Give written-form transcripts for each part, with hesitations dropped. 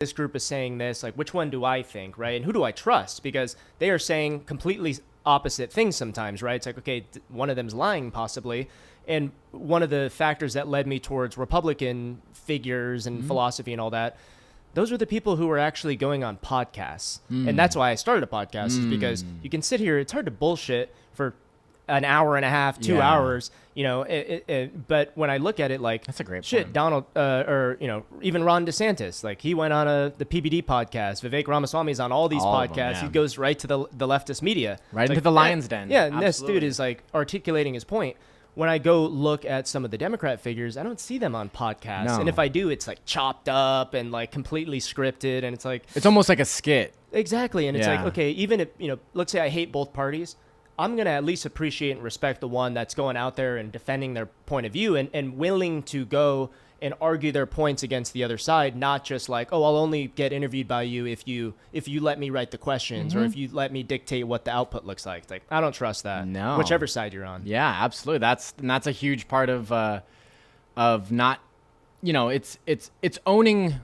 this group is saying this, like, which one do I think, right? And who do I trust? Because they are saying completely opposite things sometimes, right? It's like, okay, one of them's lying possibly. And one of the factors that led me towards Republican figures and philosophy and all that, those were the people who were actually going on podcasts. And that's why I started a podcast, is because you can sit here, it's hard to bullshit for an hour and a half, 2 hours, you know, but when I look at it, like, that's a great shit, point. Donald, or, you know, even Ron DeSantis, like, he went on the PBD podcast. Vivek Ramaswamy's on all these All of podcasts. them, yeah. He goes right to the leftist media. Right It's into like, the lion's den. Yeah, and this Absolutely. dude is, like, articulating his point. When I go look at some of the Democrat figures, I don't see them on podcasts. No. And if I do, it's, like, chopped up and, like, completely scripted. And it's like... It's almost like a skit. Exactly. And it's Yeah. like, okay, even if, you know, let's say I hate both parties, I'm going to at least appreciate and respect the one that's going out there and defending their point of view and willing to go and argue their points against the other side, not just like, oh, I'll only get interviewed by you if you let me write the questions or if you let me dictate what the output looks like. It's like, I don't trust that. No. Whichever side you're on. Yeah, absolutely. That's a huge part of not, you know, it's owning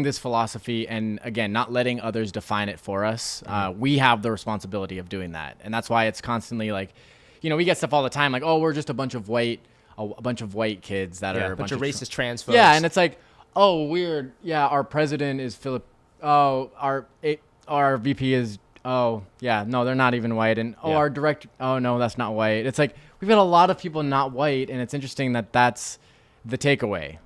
this philosophy, and again, not letting others define it for us. We have the responsibility of doing that, and that's why it's constantly like, you know, we get stuff all the time like, oh, we're just a bunch of white kids that are A bunch of racist trans folks. Yeah, and it's like, oh, weird. Yeah, our president is Philip. Oh, our VP is. Oh, yeah, no, they're not even white. And our director. Oh no, that's not white. It's like we've got a lot of people not white, and it's interesting that that's the takeaway.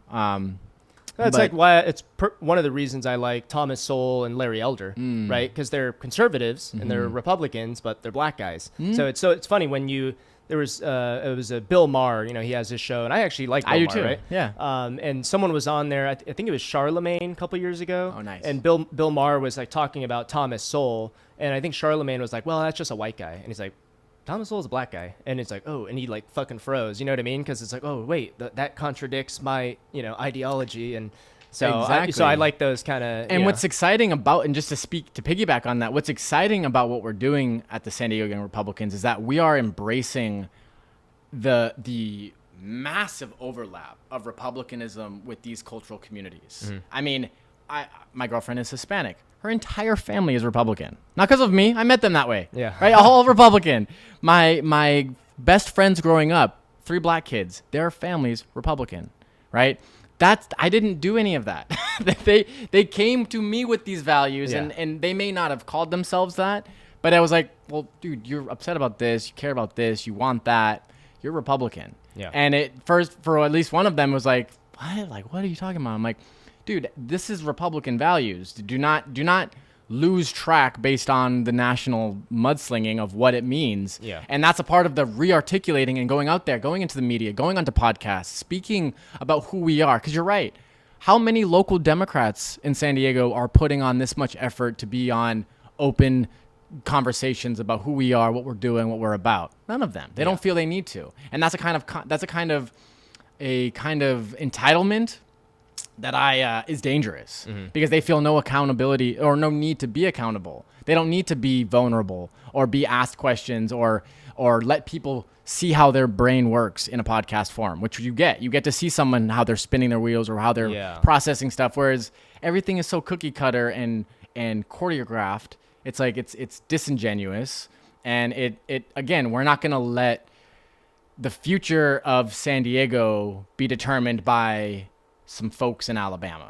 That's like why it's one of the reasons I like Thomas Sowell and Larry Elder, right? Because they're conservatives and they're Republicans, but they're black guys. So it's funny when it was Bill Maher, you know, he has his show, and I actually like Bill I do Maher, too. right? Yeah. And someone was on there, I think it was Charlemagne a couple years ago. Oh, nice. And Bill Maher was like talking about Thomas Sowell, and I think Charlemagne was like, well, that's just a white guy, and he's like, Thomas Sowell's a black guy. And it's like, oh, and he like fucking froze, you know what I mean? Because it's like, oh, wait, that contradicts my, you know, ideology. And so, Exactly. I like those kind of. And what's exciting about, and just to piggyback on that, what's exciting about what we're doing at the San Diego Young Republicans is that we are embracing the massive overlap of Republicanism with these cultural communities. I mean, my girlfriend is Hispanic. Her entire family is Republican. Not because of me. I met them that way. Yeah. Right? All Republican. My best friends growing up, 3 black kids, their family's Republican. Right? I didn't do any of that. They came to me with these values, and they may not have called themselves that, but I was like, well, dude, you're upset about this, you care about this, you want that, you're Republican. Yeah. And it first, for at least one of them, was like, what? Like, what are you talking about? I'm like, dude, this is Republican values. Do not lose track based on the national mudslinging of what it means. Yeah. And that's a part of the re-articulating and going out there, going into the media, going onto podcasts, speaking about who we are. Because you're right. How many local Democrats in San Diego are putting on this much effort to be on open conversations about who we are, what we're doing, what we're about? None of them. They don't feel they need to. And that's a kind of entitlement that is dangerous, because they feel no accountability or no need to be accountable. They don't need to be vulnerable or be asked questions or let people see how their brain works in a podcast form, which you get to see someone, how they're spinning their wheels or how they're processing stuff. Whereas everything is so cookie cutter and choreographed. It's like, it's disingenuous. And it again, we're not going to let the future of San Diego be determined by some folks in Alabama.